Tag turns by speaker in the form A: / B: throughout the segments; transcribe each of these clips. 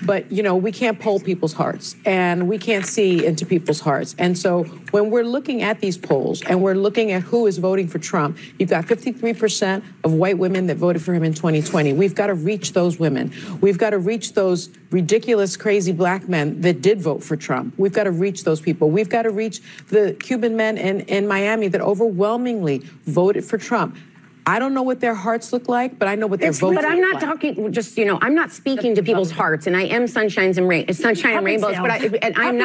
A: But, you know, we can't poll people's hearts and we can't see into people's hearts. And so when we're looking at these polls and we're looking at who is voting for Trump, you've got 53% of white women that voted for him in 2020. We've got to reach those women. We've got to reach those ridiculous, crazy black men that did vote for Trump. We've got to reach those people. We've got to reach the Cuban men in Miami that overwhelmingly voted for Trump. I don't know what their hearts look like, but I know what their votes look like.
B: But I'm not talking, just, you know, I'm not speaking to people's hearts, and I am sunshine and rainbows, but I'm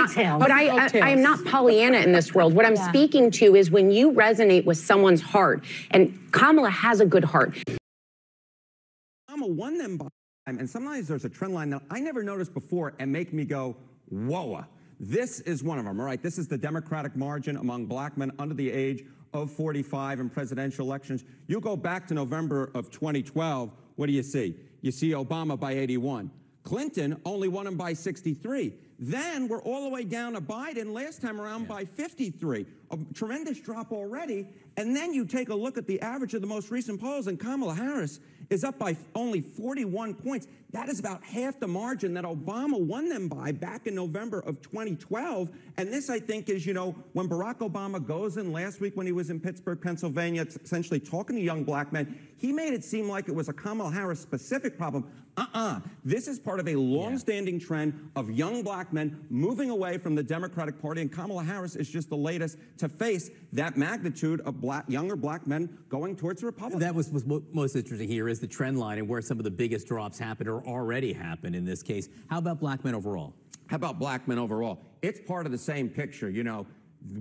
B: not Pollyanna in this world. What I'm speaking to is when you resonate with someone's heart, and Kamala has a good heart.
C: Obama won them by time, and sometimes there's a trend line that I never noticed before and make me go, whoa. This is one of them, all right? This is the Democratic margin among black men under the age of 45 in presidential elections. You go back to November of 2012, what do you see? You see Obama by 81. Clinton only won him by 63. Then we're all the way down to Biden last time around by 53. A tremendous drop already. And then you take a look at the average of the most recent polls, and Kamala Harris is up by only 41 points. That is about half the margin that Obama won them by back in November of 2012. And this, I think, is, you know, when Barack Obama goes in last week when he was in Pittsburgh, Pennsylvania, essentially talking to young black men, he made it seem like it was a Kamala Harris specific problem. This is part of a long-standing trend of young black men moving away from the Democratic Party, and Kamala Harris is just the latest to face that magnitude of younger black men going towards the Republicans.
D: That was most interesting here is the trend line and where some of the biggest drops happened or already happened in this case. How about black men overall?
C: How about black men overall? It's part of the same picture, you know.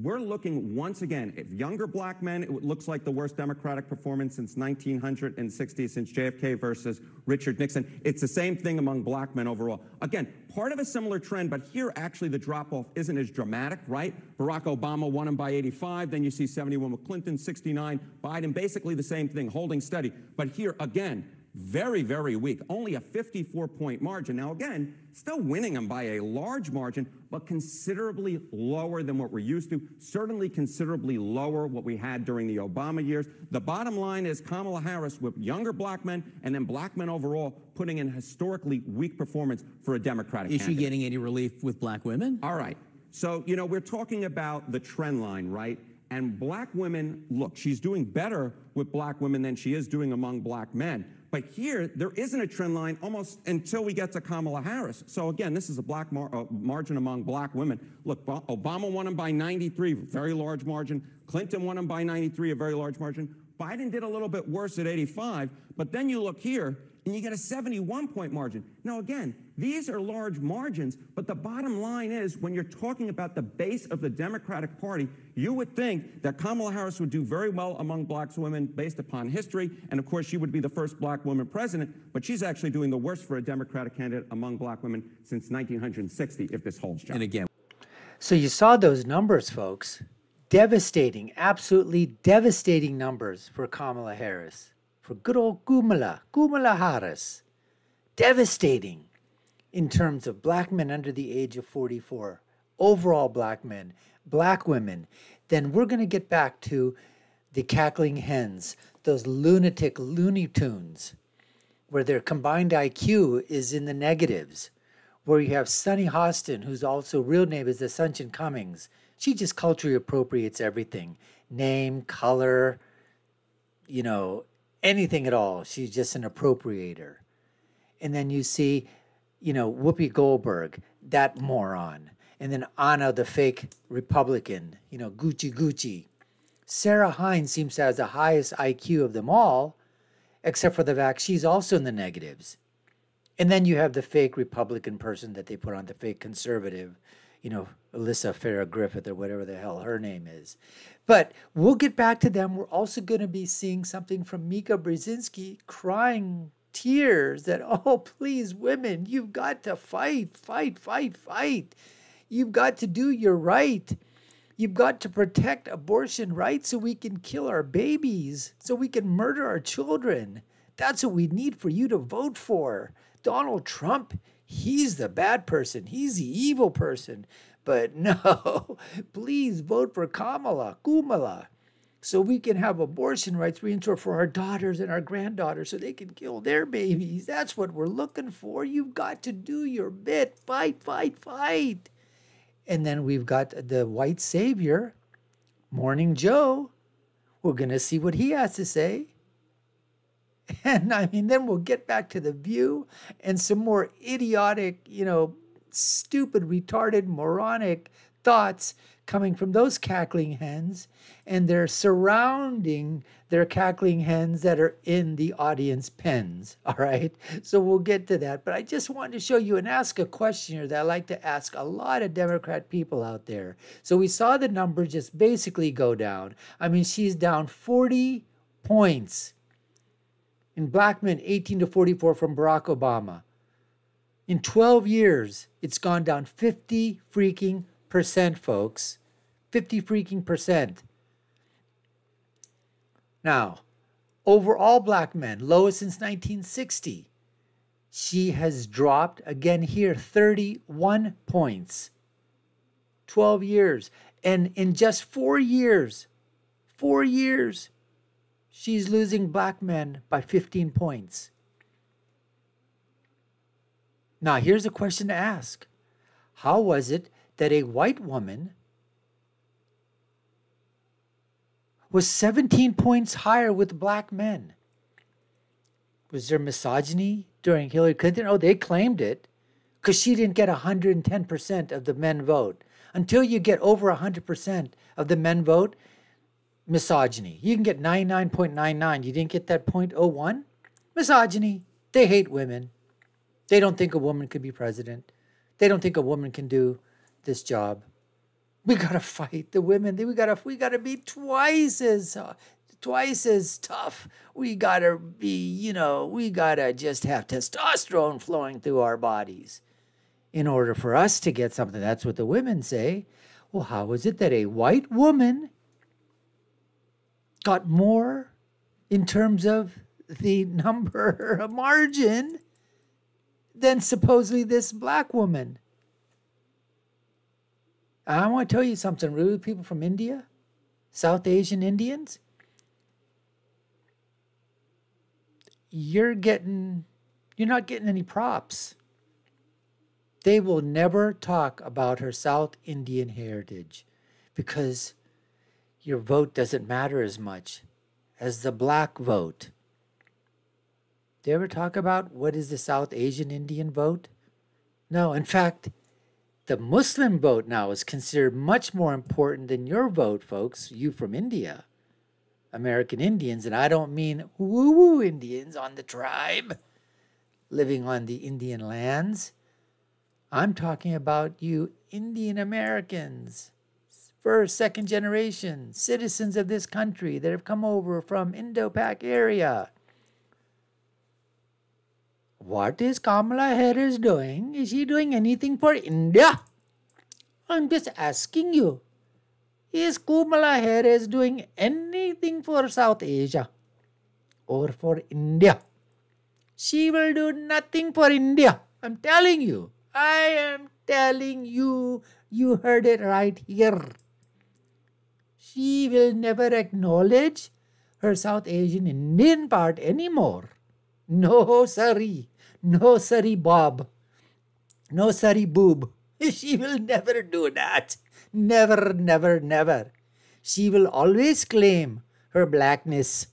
C: We're looking, once again, if younger black men, it looks like the worst Democratic performance since 1960, since JFK versus Richard Nixon. It's the same thing among black men overall. Again, part of a similar trend, but here actually the drop-off isn't as dramatic, right? Barack Obama won him by 85, then you see 71 with Clinton, 69, Biden, basically the same thing, holding steady. But here, again, very, very weak, only a 54-point margin. Now, again, still winning them by a large margin, but considerably lower than what we're used to, certainly considerably lower what we had during the Obama years. The bottom line is Kamala Harris with younger black men and then black men overall putting in historically weak performance for a Democratic candidate.
D: Is she getting any relief with black women?
C: All right. So, you know, we're talking about the trend line, right? And black women, look, she's doing better with black women than she is doing among black men. But here, there isn't a trend line almost until we get to Kamala Harris. So again, this is a black margin among black women. Look, Obama won him by 93, very large margin. Clinton won him by 93, a very large margin. Biden did a little bit worse at 85. But then you look here, and you get a 71-point margin. Now, again, these are large margins, but the bottom line is when you're talking about the base of the Democratic Party, you would think that Kamala Harris would do very well among black women based upon history, and of course, she would be the first black woman president, but she's actually doing the worst for a Democratic candidate among black women since 1960, if this holds, John.
D: And again.
E: So you saw those numbers, folks. Devastating, absolutely devastating numbers for Kamala Harris. For good old Kamala Harris. Devastating in terms of black men under the age of 44, overall black men, black women. Then we're going to get back to the cackling hens, those lunatic Looney Tunes, where their combined IQ is in the negatives, where you have Sunny Hostin, whose also real name is Assumption Cummings. She just culturally appropriates everything. Name, color, you know, anything at all. She's just an appropriator. And then you see, you know, Whoopi Goldberg, that moron. And then Anna, the fake Republican, you know, Gucci. Sarah Hines seems to have the highest IQ of them all, except for the fact she's also in the negatives. And then you have the fake Republican person that they put on, the fake conservative, you know, Alyssa Farah Griffith or whatever the hell her name is. But we'll get back to them. We're also going to be seeing something from Mika Brzezinski crying tears that, oh, please, women, you've got to fight. You've got to do your right. You've got to protect abortion rights so we can kill our babies, so we can murder our children. That's what we need for you to vote for. Donald Trump, he's the bad person. He's the evil person. But no, please vote for Kamala. so we can have abortion rights reinstored for our daughters and our granddaughters so they can kill their babies. That's what we're looking for. You've got to do your bit. Fight, fight, fight. And then we've got the white savior, Morning Joe. We're going to see what he has to say. And I mean, then we'll get back to The View and some more idiotic, stupid, retarded, moronic thoughts coming from those cackling hens, and they're surrounding their cackling hens that are in the audience pens. All right. So we'll get to that. But I just wanted to show you and ask a question here that I like to ask a lot of Democrat people out there. So we saw the number just basically go down. I mean, she's down 40 points in black men, 18 to 44 from Barack Obama. In 12 years, it's gone down 50 freaking percent, folks. 50 freaking percent. Now, overall black men, lowest since 1960. She has dropped, again here, 31 points. 12 years. And in just 4 years, she's losing black men by 15 points. Now, here's a question to ask. How was it that a white woman was 17 points higher with black men? Was there misogyny during Hillary Clinton? Oh, they claimed it because she didn't get 110% of the men vote. Until you get over 100% of the men vote, misogyny. You can get 99.99. You didn't get that 0.01? Misogyny. They hate women. They don't think a woman could be president. They don't think a woman can do this job. We gotta fight the women. We gotta be twice as tough. We gotta be, we gotta just have testosterone flowing through our bodies in order for us to get something. That's what the women say. Well, how is it that a white woman got more in terms of the number margin than supposedly this black woman? I want to tell you something, really, people from India, South Asian Indians, you're not getting any props. They will never talk about her South Indian heritage because your vote doesn't matter as much as the black vote. Do you ever talk about what is the South Asian Indian vote? No, in fact, the Muslim vote now is considered much more important than your vote, folks, you from India, American Indians. And I don't mean woo-woo Indians on the tribe living on the Indian lands. I'm talking about you Indian Americans, first, second generation citizens of this country that have come over from Indo-Pak area. What is Kamala Harris doing? Is she doing anything for India? I'm just asking you. Is Kamala Harris doing anything for South Asia or for India? She will do nothing for India. I'm telling you. I am telling you. You heard it right here. She will never acknowledge her South Asian Indian part anymore. No, sorry. No, sorry, Bob. No, sorry, boob. She will never do that. Never, never, never. She will always claim her blackness,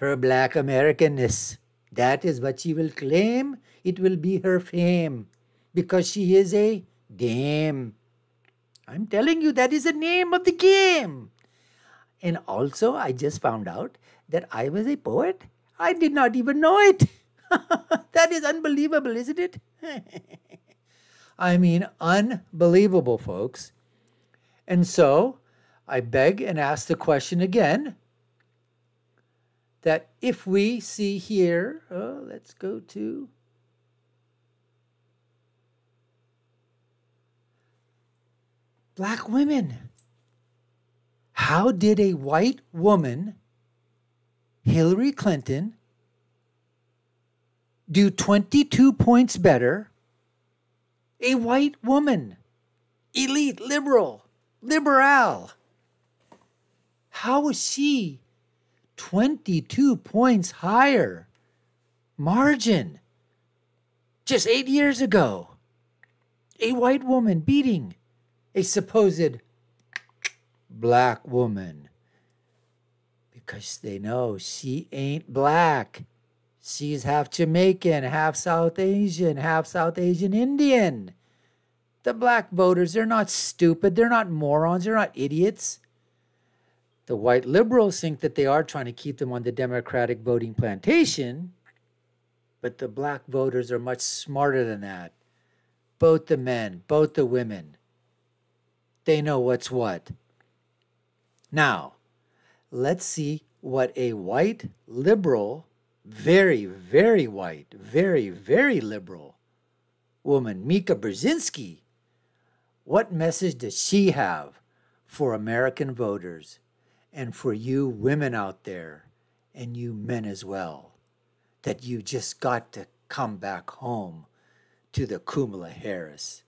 E: her black Americanness. That is what she will claim. It will be her fame because she is a dame. I'm telling you, that is the name of the game. And also, I just found out that I was a poet. I did not even know it. That is unbelievable, isn't it? I mean, unbelievable, folks. And so, I beg and ask the question again, that if we see here, let's go to black women. How did a white woman, Hillary Clinton, do 22 points better? A white woman, elite, liberal. How is she 22 points higher margin just 8 years ago? A white woman beating a supposed black woman because they know she ain't black. She's half Jamaican, half South Asian Indian. The black voters, they're not stupid. They're not morons. They're not idiots. The white liberals think that they are trying to keep them on the Democratic voting plantation, but the black voters are much smarter than that. Both the men, both the women, they know what's what. Now, let's see what a white liberal, very, very white, very, very liberal woman, Mika Brzezinski, what message does she have for American voters and for you women out there and you men as well, that you just got to come back home to the Kamala Harris?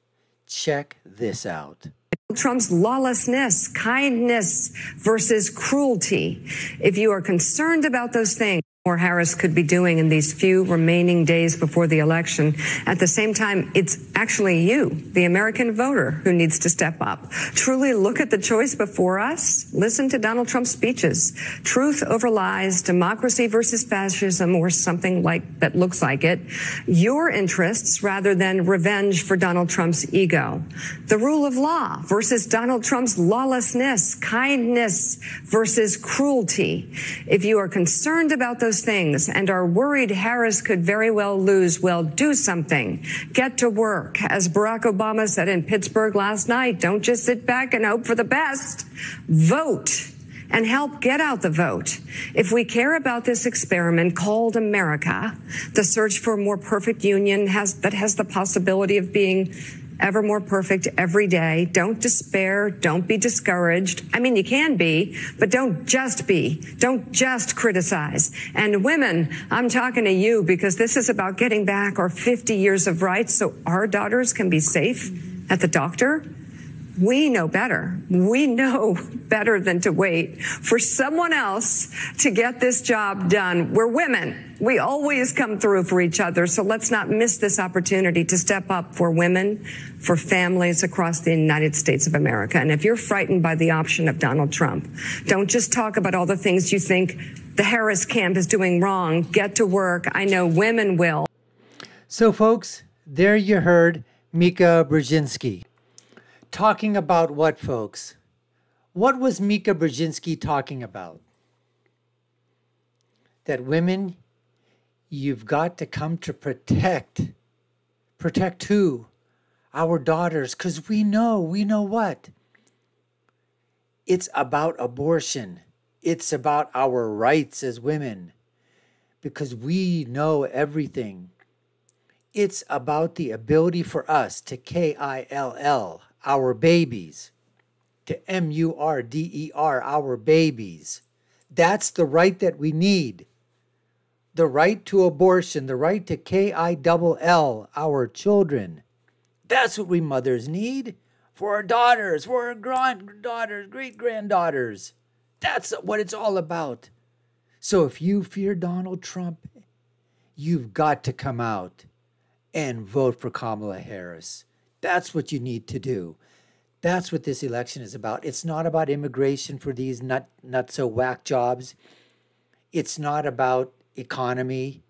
E: Check this out.
F: Trump's lawlessness, kindness versus cruelty. If you are concerned about those things, more Harris could be doing in these few remaining days before the election. At the same time, it's actually you, the American voter, who needs to step up. Truly look at the choice before us. Listen to Donald Trump's speeches. Truth over lies, democracy versus fascism, or something like that looks like it. Your interests rather than revenge for Donald Trump's ego. The rule of law versus Donald Trump's lawlessness, kindness versus cruelty. If you are concerned about those things and are worried Harris could very well lose, well, do something. Get to work. As Barack Obama said in Pittsburgh last night, don't just sit back and hope for the best. Vote and help get out the vote. If we care about this experiment called America, the search for a more perfect union that has the possibility of being ever more perfect every day. Don't despair. Don't be discouraged. I mean, you can be, but don't just be. Don't just criticize. And women, I'm talking to you because this is about getting back our 50 years of rights so our daughters can be safe at the doctor. We know better. We know better than to wait for someone else to get this job done. We're women. We always come through for each other. So let's not miss this opportunity to step up for women, for families across the United States of America. And if you're frightened by the option of Donald Trump, don't just talk about all the things you think the Harris camp is doing wrong. Get to work. I know women will.
E: So, folks, there you heard Mika Brzezinski. Talking about what, folks? What was Mika Brzezinski talking about? That women, you've got to come to protect. Protect who? Our daughters, because we know what? It's about abortion. It's about our rights as women, because we know everything. It's about the ability for us to KILL, our babies, to MURDER, our babies. That's the right that we need. The right to abortion, the right to KILL, our children. That's what we mothers need for our daughters, for our granddaughters, great-granddaughters. That's what it's all about. So if you fear Donald Trump, you've got to come out and vote for Kamala Harris. That's what you need to do. That's what this election is about. It's not about immigration for these not so whack jobs. It's not about economy.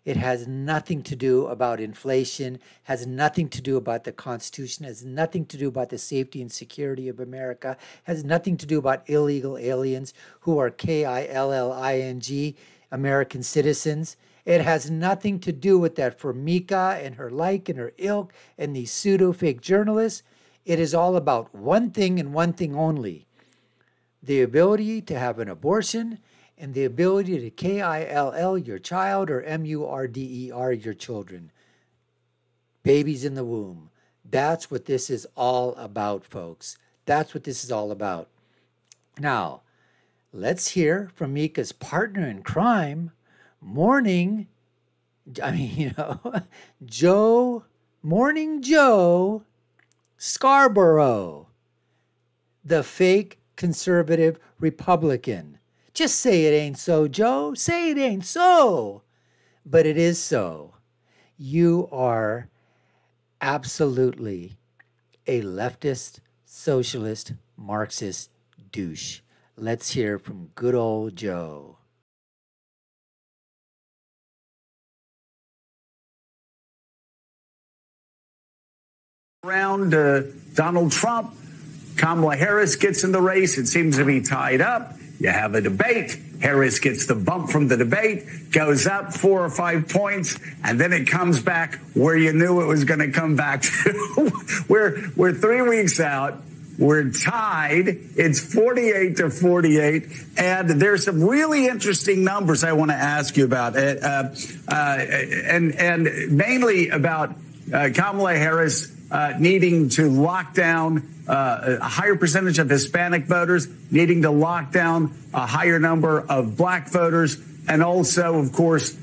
E: It has nothing to do about inflation, has nothing to do about the Constitution, has nothing to do about the safety and security of America, has nothing to do about illegal aliens who are KILLING, American citizens. It has nothing to do with that for Mika and her like and her ilk and these pseudo-fake journalists. It is all about one thing and one thing only: the ability to have an abortion and the ability to KILL your child or MURDER your children. Babies in the womb. That's what this is all about, folks. That's what this is all about. Now, let's hear from Mika's partner in crime, Morning Joe Scarborough, the fake conservative Republican. Just say it ain't so, Joe. Say it ain't so. But it is so. You are absolutely a leftist, socialist, Marxist douche. Let's hear from good old Joe.
G: Around Donald Trump, Kamala Harris gets in the race. It seems to be tied up. You have a debate. Harris gets the bump from the debate, goes up 4 or 5 points, and then it comes back where you knew it was going to come back to. We're 3 weeks out. We're tied. It's 48-48, and there's some really interesting numbers I want to ask you about, and mainly about Kamala Harris needing to lock down a higher percentage of Hispanic voters, needing to lock down a higher number of black voters, and also, of course,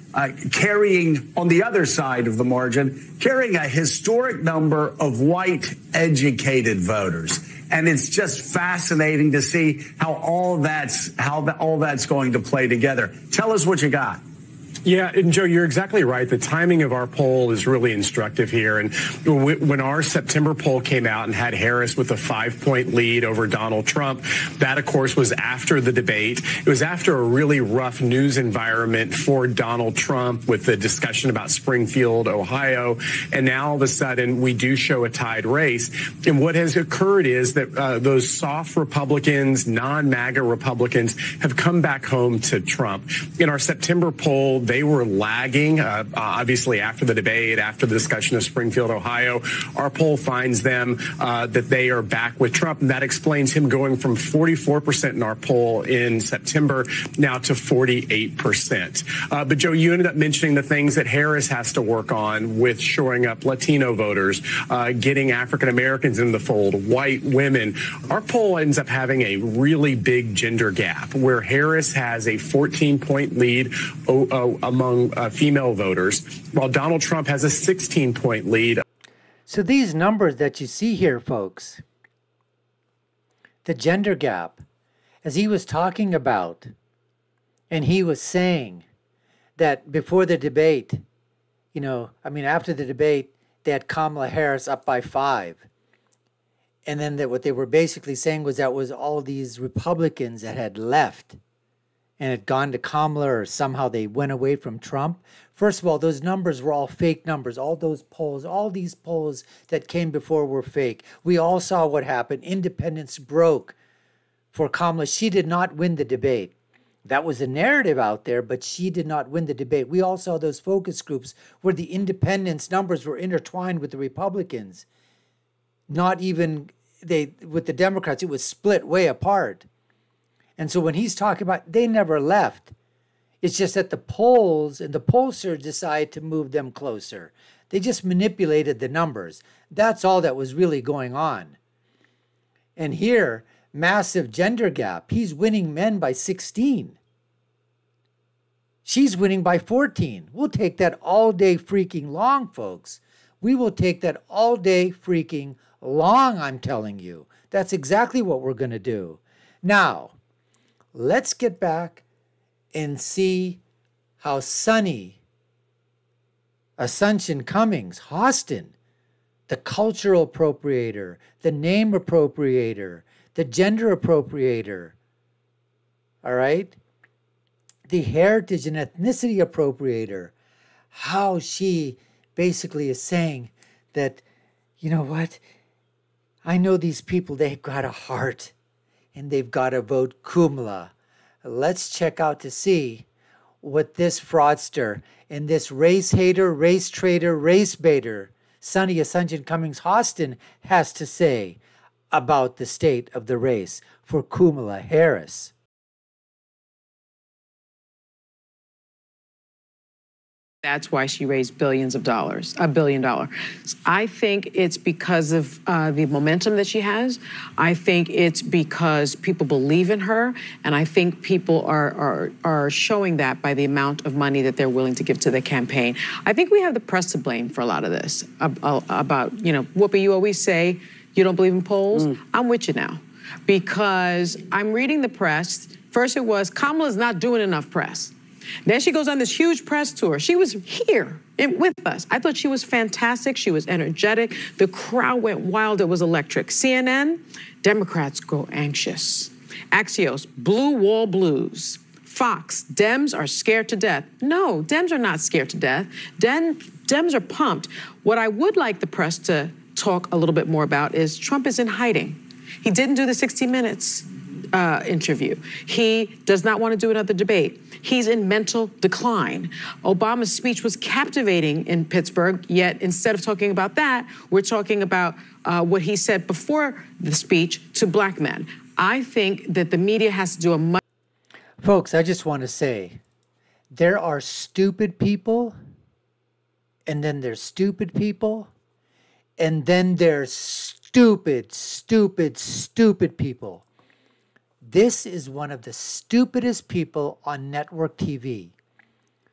G: carrying on the other side of the margin, carrying a historic number of white educated voters. And it's just fascinating to see how all that's going to play together. Tell us what you got.
H: Yeah, and Joe, you're exactly right. The timing of our poll is really instructive here. And when our September poll came out and had Harris with a 5-point lead over Donald Trump, that, of course, was after the debate. It was after a really rough news environment for Donald Trump with the discussion about Springfield, Ohio. And now, all of a sudden, we do show a tied race. And what has occurred is that those soft Republicans, non-MAGA Republicans, have come back home to Trump. In our September poll, they were lagging, obviously, after the debate, after the discussion of Springfield, Ohio. Our poll finds them that they are back with Trump, and that explains him going from 44% in our poll in September now to 48%. But, Joe, you ended up mentioning the things that Harris has to work on with shoring up Latino voters, getting African Americans in the fold, white women. Our poll ends up having a really big gender gap where Harris has a 14-point lead among female voters, while Donald Trump has a 16-point lead.
E: So these numbers that you see here, folks, the gender gap, as he was talking about, and he was saying that before the debate, after the debate, they had Kamala Harris up by 5. And then what they were basically saying was that was all these Republicans that had left and had gone to Kamala, or somehow they went away from Trump. First of all, those numbers were all fake numbers. All those polls, all these polls that came before were fake. We all saw what happened. Independents broke for Kamala. She did not win the debate. That was a narrative out there, but she did not win the debate. We all saw those focus groups where the independents' numbers were intertwined with the Republicans. Not even with the Democrats, it was split way apart. And so when he's talking about, they never left. It's just that the polls and the pollsters decided to move them closer. They just manipulated the numbers. That's all that was really going on. And here, massive gender gap. He's winning men by 16. She's winning by 14. We'll take that all day freaking long, folks. We will take that all day freaking long, I'm telling you. That's exactly what we're going to do. Now, let's get back and see how Sonny, Ascension Cummings, Hostin, the cultural appropriator, the name appropriator, the gender appropriator, all right? The heritage and ethnicity appropriator, how she basically is saying that, you know what? I know these people, they've got a heart and they've got to vote Kamala. Let's check out to see what this fraudster and this race hater, race traitor, race baiter, Sonny Ascension Cummings Hostin, has to say about the state of the race for Kamala Harris.
A: That's why she raised billions of dollars, $1 billion. I think it's because of the momentum that she has. I think it's because people believe in her, and I think people are showing that by the amount of money that they're willing to give to the campaign. I think we have the press to blame for a lot of this. About, Whoopi, you always say you don't believe in polls. I'm with you now. because I'm reading the press. First it was, Kamala's not doing enough press. Then she goes on this huge press tour. She was here with us. I thought she was fantastic. She was energetic. The crowd went wild. It was electric. CNN, Democrats go anxious. Axios, blue wall blues. Fox, Dems are scared to death. No, Dems are not scared to death. Dems are pumped. What I would like the press to talk a little bit more about is Trump is in hiding. He didn't do the 60 Minutes interview. He does not want to do another debate. He's in mental decline. Obama's speech was captivating in Pittsburgh, yet instead of talking about that, we're talking about what he said before the speech to black men. I think that the media has to do a much...
E: Folks, I just want to say, there are stupid people, and then there's stupid people, and then there's stupid, stupid, stupid people. This is one of the stupidest people on network TV.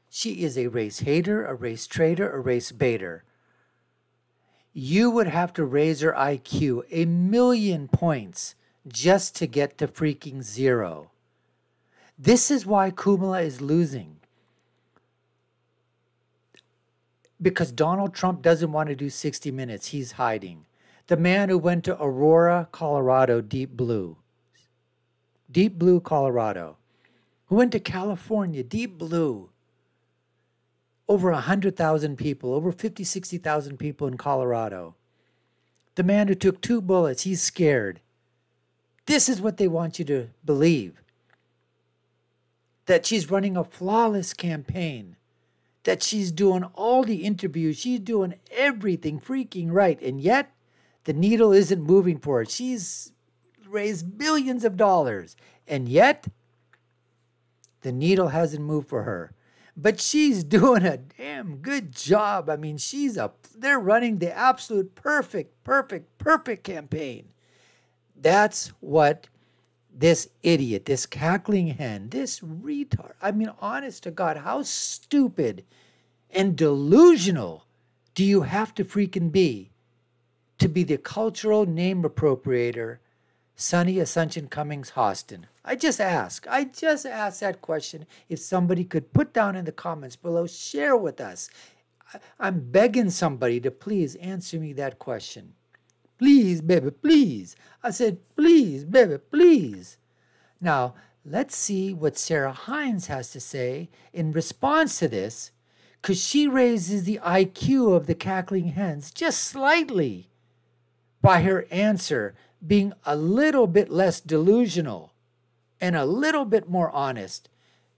E: She is a race hater, a race traitor, a race baiter. You would have to raise her IQ 1,000,000 points just to get to freaking zero. This is why Kamala is losing. Because Donald Trump doesn't want to do 60 Minutes. He's hiding. The man who went to Aurora, Colorado, deep blue, Colorado, who went to California, deep blue, over 100,000 people, over 50, 60,000 people in Colorado. The man who took 2 bullets, he's scared. This is what they want you to believe. That she's running a flawless campaign. That she's doing all the interviews. She's doing everything freaking right. And yet, the needle isn't moving for her. She's raised billions of dollars. And yet, the needle hasn't moved for her. But she's doing a damn good job. I mean, they're running the absolute perfect campaign. That's what this idiot, this cackling hen, this retard, I mean, honest to God, how stupid and delusional do you have to freaking be to be the cultural name appropriator, Sonny Ascension Cummings Hostin? I just asked that question. If somebody could put down in the comments below, share with us. I'm begging somebody to please answer me that question. Please, baby, please. I said, please, baby, please. Now, let's see what Sarah Hines has to say in response to this, because she raises the IQ of the cackling hens just slightly by her answer being a little bit less delusional and a little bit more honest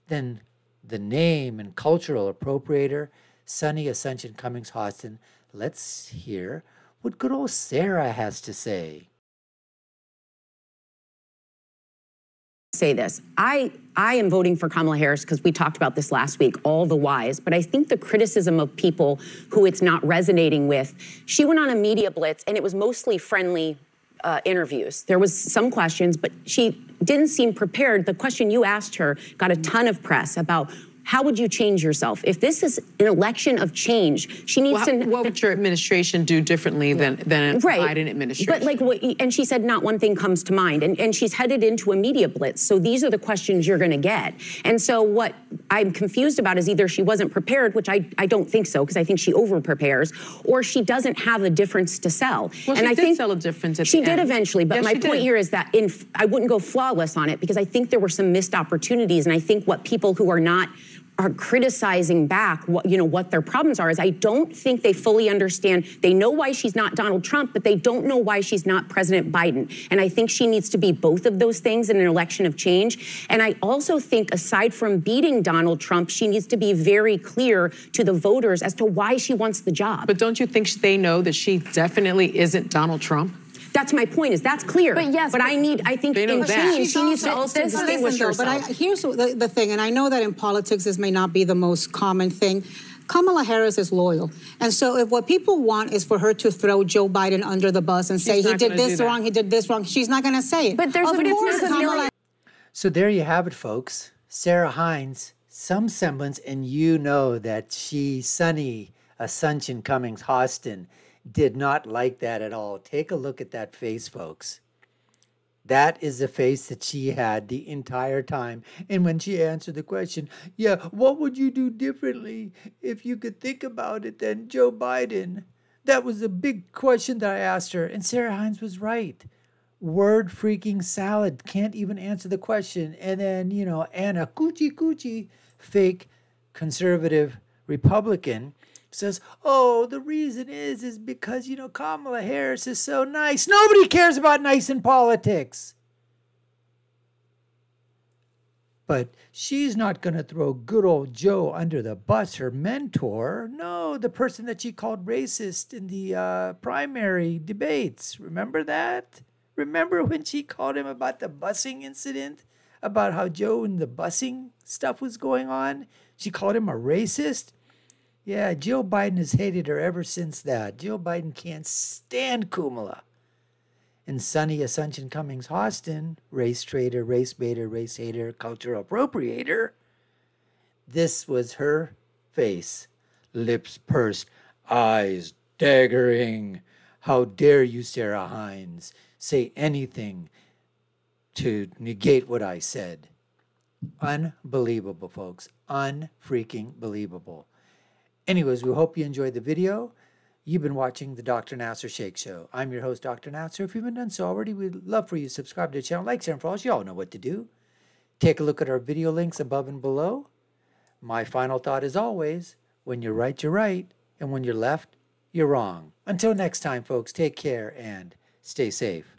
E: than the name and cultural appropriator, Sonny Ascension Cummings Hostin. Let's hear what good old Sarah has to say.
B: Say this. I am voting for Kamala Harris because we talked about this last week, all the whys, but I think the criticism of people who it's not resonating with, she went on a media blitz and it was mostly friendly interviews. There was some questions, but she didn't seem prepared. The question you asked her got a ton of press about how would you change yourself? If this is an election of change, she needs to...
A: What would your administration do differently than a Biden administration?
B: But and she said not one thing comes to mind. And she's headed into a media blitz. So these are the questions you're going to get. And so what I'm confused about is either she wasn't prepared, which I don't think so, because I think she over-prepares, or she doesn't have a difference to sell.
A: Well,
B: and
A: she did sell a difference at the end.
B: She did eventually, but my point here is that I wouldn't go flawless on it, because I think there were some missed opportunities. And I think what people who are criticizing back what their problems are is I don't think they fully understand. They know why she's not Donald Trump, but they don't know why she's not President Biden. And I think she needs to be both of those things in an election of change. And I also think aside from beating Donald Trump, she needs to be very clear to the voters as to why she wants the job.
A: But don't you think they know that she definitely isn't Donald Trump?
B: That's my point, is that's clear.
I: But yes,
B: but I think in change, she needs to also distinguish herself.
I: But here's the thing, and I know that in politics this may not be the most common thing. Kamala Harris is loyal. And so if what people want is for her to throw Joe Biden under the bus and say he did this wrong, he did this wrong, she's not going to say it.
B: But there's
E: So there you have it, folks. Sarah Hines, some semblance, and you know that Sonny Ascension Cummings Hostin did not like that at all. Take a look at that face, folks. That is the face that she had the entire time. And when she answered the question, yeah, what would you do differently if you could think about it than Joe Biden? That was a big question that I asked her. And Sarah Hines was right. Word freaking salad, can't even answer the question. And then, you know, Anna Coochie, fake conservative Republican, says, oh, the reason is because, you know, Kamala Harris is so nice. Nobody cares about nice in politics. But she's not going to throw good old Joe under the bus, her mentor. No, the person that she called racist in the primary debates. Remember that? Remember when she called him about the busing incident? About how Joe and the busing stuff was going on? She called him a racist? Yeah, Joe Biden has hated her ever since that. Joe Biden can't stand Kamala. And Sonny Assumption Cummings Hostin, race traitor, race baiter, race hater, culture appropriator, this was her face. Lips pursed, eyes daggering. How dare you, Sarah Hines, say anything to negate what I said. Unbelievable, folks. Unfreaking believable. Anyways, we hope you enjoyed the video. You've been watching the Dr. Nasser Shake Show. I'm your host, Dr. Nasser. If you haven't done so already, we'd love for you to subscribe to the channel, like, share, and follow us. You all know what to do. Take a look at our video links above and below. My final thought is always, when you're right, and when you're left, you're wrong. Until next time, folks, take care and stay safe.